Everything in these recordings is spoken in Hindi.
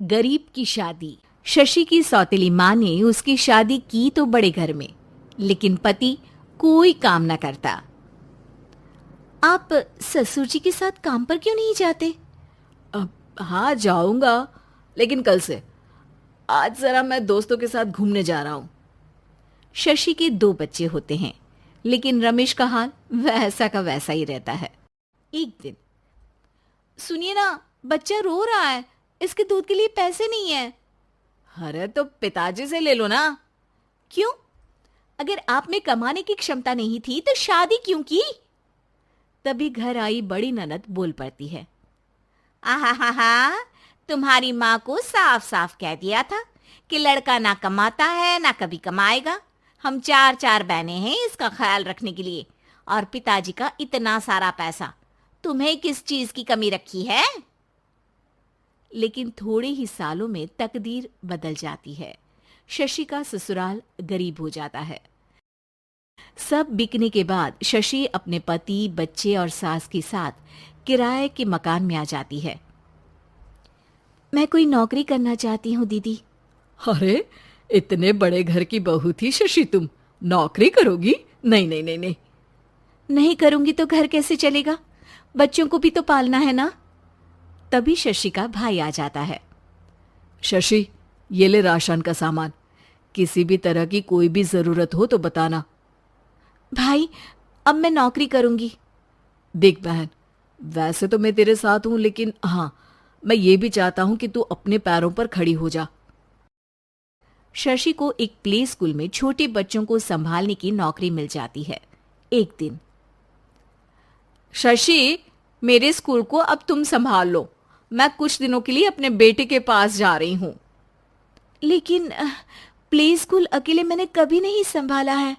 गरीब की शादी। शशि की सौतेली माँ ने उसकी शादी की तो बड़े घर में, लेकिन पति कोई काम न करता। आप ससुर जी के साथ काम पर क्यों नहीं जाते? हाँ जाऊंगा, लेकिन कल से। आज जरा मैं दोस्तों के साथ घूमने जा रहा हूँ। शशि के 2 बच्चे होते हैं, लेकिन रमेश का हाल वैसा का वैसा ही रहता है। एक दिन, सुनिए ना, बच्चा रो रहा है, इसके दूध के लिए पैसे नहीं है। अरे तो पिताजी से ले लो ना। क्यों? अगर आप में कमाने की क्षमता नहीं थी तो शादी क्यों की? तभी घर आई बड़ी ननद बोल पड़ती है। आहा हा हा, तुम्हारी माँ को साफ साफ कह दिया था कि लड़का ना कमाता है ना कभी कमाएगा। हम 4 बहनें हैं इसका ख्याल रखने के लिए, और पिताजी का इतना सारा पैसा, तुम्हें किस चीज की कमी रखी है? लेकिन थोड़े ही सालों में तकदीर बदल जाती है। शशि का ससुराल गरीब हो जाता है। सब बिकने के बाद शशि अपने पति, बच्चे और सास के साथ किराए के मकान में आ जाती है। मैं कोई नौकरी करना चाहती हूँ दीदी। अरे इतने बड़े घर की बहू थी शशि, तुम नौकरी करोगी? नहीं नहीं नहीं नहीं। नहीं करूंगी तो घर कैसे चलेगा? बच्चों को भी तो पालना है ना। तभी शशि का भाई आ जाता है। शशि, ये ले राशन का सामान, किसी भी तरह की कोई भी जरूरत हो तो बताना। भाई, अब मैं नौकरी करूंगी। देख बहन, वैसे तो मैं तेरे साथ हूं, लेकिन हाँ, मैं ये भी चाहता हूं कि तू अपने पैरों पर खड़ी हो जा। शशि को एक प्ले स्कूल में छोटे बच्चों को संभालने की नौकरी मिल जाती है। एक दिन, शशि, मेरे स्कूल को अब तुम संभाल लो। मैं कुछ दिनों के लिए अपने बेटे के पास जा रही हूं। लेकिन प्ले स्कूल अकेले मैंने कभी नहीं संभाला है।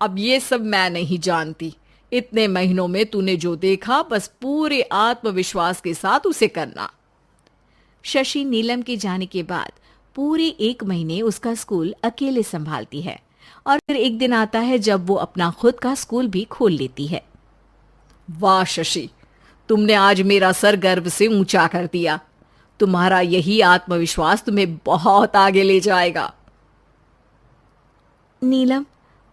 अब ये सब मैं नहीं जानती। इतने महीनों में तूने जो देखा, बस पूरे आत्मविश्वास के साथ उसे करना। शशि नीलम के जाने के बाद पूरे 1 महीने उसका स्कूल अकेले संभालती है, और फिर एक दिन आता है जब वो अपना खुद का स्कूल भी खोल लेती है। वाह शशि, तुमने आज मेरा सर गर्व से ऊंचा कर दिया। तुम्हारा यही आत्मविश्वास तुम्हें बहुत आगे ले जाएगा। नीलम,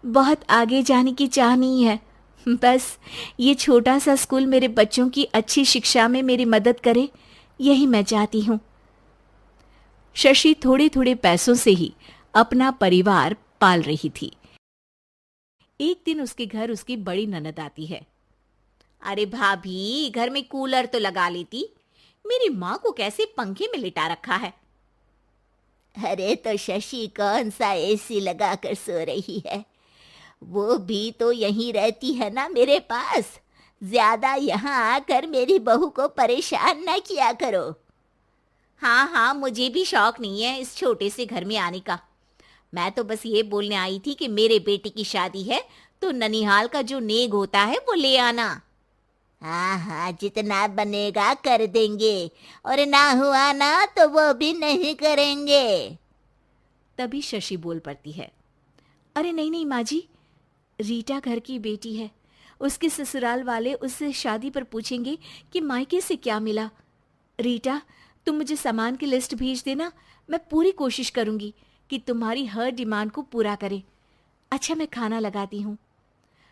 बहुत आगे जाने की चाह नहीं है, बस ये छोटा सा स्कूल मेरे बच्चों की अच्छी शिक्षा में मेरी मदद करे, यही मैं चाहती हूँ। शशि थोड़े थोड़े पैसों से ही अपना परिवार पाल रही थी। एक दिन उसके घर उसकी बड़ी ननद आती है। अरे भाभी, घर में कूलर तो लगा लेती, मेरी माँ को कैसे पंखे में लिटा रखा है? अरे तो शशि कौन सा एसी लगा कर सो रही है? वो भी तो यहीं रहती है ना मेरे पास। ज्यादा यहाँ आकर मेरी बहू को परेशान ना किया करो। हाँ हाँ, मुझे भी शौक नहीं है इस छोटे से घर में आने का। मैं तो बस ये बोलने आई थी कि मेरे बेटे की शादी है तो ननिहाल का जो नेग होता है वो ले आना। हाँ हाँ, जितना बनेगा कर देंगे, और ना हुआ ना तो वो भी नहीं करेंगे। तभी शशि बोल पड़ती है। अरे नहीं नहीं माँ जी, रीटा घर की बेटी है, उसके ससुराल वाले उससे शादी पर पूछेंगे कि मायके से क्या मिला। रीटा, तुम मुझे सामान की लिस्ट भेज देना, मैं पूरी कोशिश करूंगी कि तुम्हारी हर डिमांड को पूरा करे। अच्छा, मैं खाना लगाती हूँ।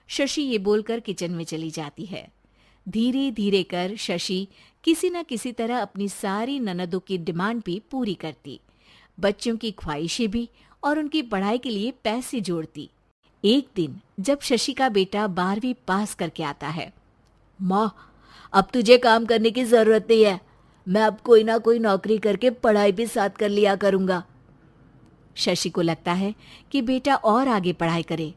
शशि ये बोलकर किचन में चली जाती है। धीरे धीरे कर शशि किसी न किसी तरह अपनी सारी ननदों की डिमांड भी पूरी करती, बच्चों की ख्वाहिशें भी, और उनकी पढ़ाई के लिए पैसे जोड़ती। एक दिन जब शशि का बेटा 12वीं पास करके आता है। माँ, अब तुझे काम करने की जरूरत नहीं है, मैं अब कोई ना कोई नौकरी करके पढ़ाई भी साथ कर लिया करूंगा। शशि को लगता है कि बेटा और आगे पढ़ाई करे,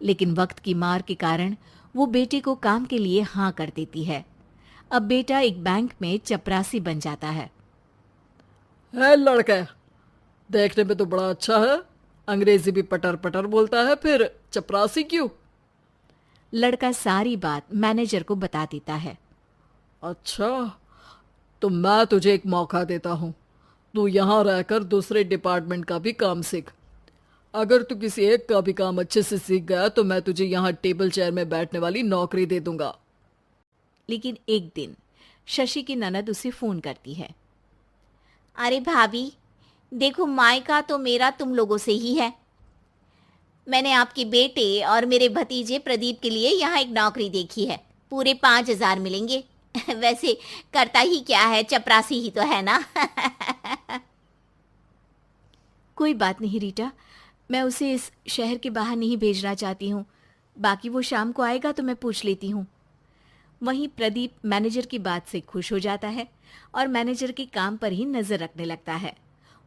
लेकिन वक्त की मार के कारण वो बेटे को काम के लिए हाँ कर देती है। अब बेटा एक बैंक में चपरासी बन जाता है। लड़का देखने में तो बड़ा अच्छा है, अंग्रेजी भी पटर पटर बोलता है, फिर चपरासी क्यों? लड़का सारी बात मैनेजर को बता देता है। अच्छा, तो मैं तुझे एक मौका देता हूँ, तू यहाँ रहकर दूसरे डिपार्टमेंट का भी काम सीख। अगर तू किसी एक का भी काम अच्छे से सीख गया तो मैं तुझे यहाँ टेबल चेयर में बैठने वाली नौकरी दे दूंगा। लेकिन एक दिन शशि की ननद उसे फोन करती है। अरे भाभी, देखो मायका तो मेरा तुम लोगों से ही है। मैंने आपके बेटे और मेरे भतीजे प्रदीप के लिए यहाँ एक नौकरी देखी है, पूरे 5,000 मिलेंगे। वैसे करता ही क्या है, चपरासी ही तो है ना। कोई बात नहीं रीटा, मैं उसे इस शहर के बाहर नहीं भेजना चाहती हूँ। बाकी वो शाम को आएगा तो मैं पूछ लेती हूँ। वहीं प्रदीप मैनेजर की बात से खुश हो जाता है और मैनेजर के काम पर ही नजर रखने लगता है।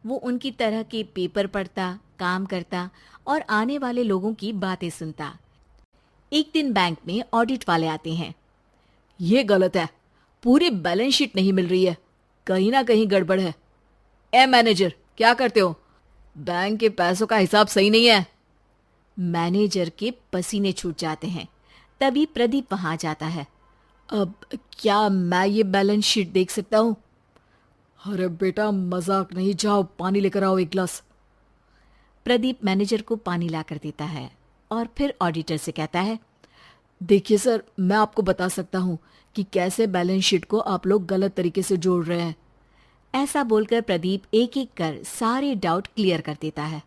वो उनकी तरह के पेपर पढ़ता, काम करता और आने वाले लोगों की बातें सुनता। एक दिन बैंक में ऑडिट वाले आते हैं। ये गलत है, पूरी बैलेंस शीट नहीं मिल रही है, कहीं ना कहीं गड़बड़ है। ए मैनेजर, क्या करते हो? बैंक के पैसों का हिसाब सही नहीं है। मैनेजर के पसीने छूट जाते हैं। तभी प्रदीप वहां जाता है। अब क्या मैं ये बैलेंस शीट देख सकता हूँ? अरे बेटा मजाक नहीं, जाओ पानी लेकर आओ एक गिलास। प्रदीप मैनेजर को पानी लाकर देता है और फिर ऑडिटर से कहता है, देखिए सर, मैं आपको बता सकता हूँ कि कैसे बैलेंस शीट को आप लोग गलत तरीके से जोड़ रहे हैं। ऐसा बोलकर प्रदीप एक एक कर सारे डाउट क्लियर कर देता है।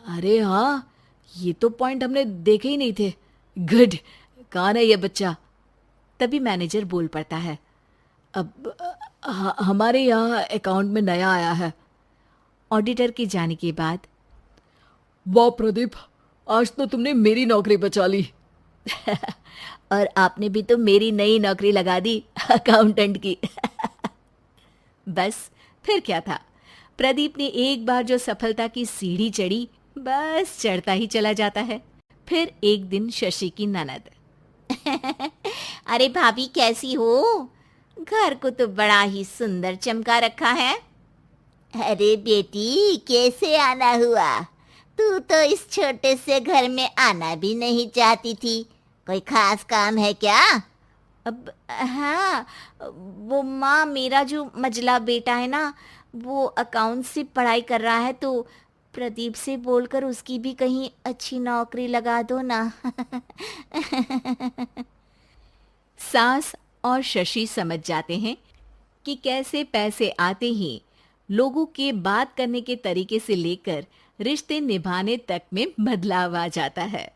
अरे हाँ, ये तो पॉइंट हमने देखे ही नहीं थे। गुड, कौन है ये बच्चा? तभी मैनेजर बोल पड़ता है, अब हमारे यहाँ अकाउंट में नया आया है। ऑडिटर के जाने के बाद, वाह प्रदीप, आज तो तुमने मेरी नौकरी बचा ली। और आपने भी तो मेरी नई नौकरी लगा दी, अकाउंटेंट की। बस फिर क्या था, प्रदीप ने एक बार जो सफलता की सीढ़ी चढ़ी, बस चढ़ता ही चला जाता है। फिर एक दिन शशि की ननद, अरे भाभी कैसी हो? घर को तो बड़ा ही सुंदर चमका रखा है। अरे बेटी, कैसे आना हुआ? तू तो इस छोटे से घर में आना भी नहीं चाहती थी। कोई खास काम है क्या? अब हाँ, वो माँ, मेरा जो मजला बेटा है ना, वो अकाउंट से पढ़ाई कर रहा है, तो प्रदीप से बोलकर उसकी भी कहीं अच्छी नौकरी लगा दो ना। सास और शशि समझ जाते हैं कि कैसे पैसे आते ही लोगों के बात करने के तरीके से लेकर रिश्ते निभाने तक में बदलाव आ जाता है।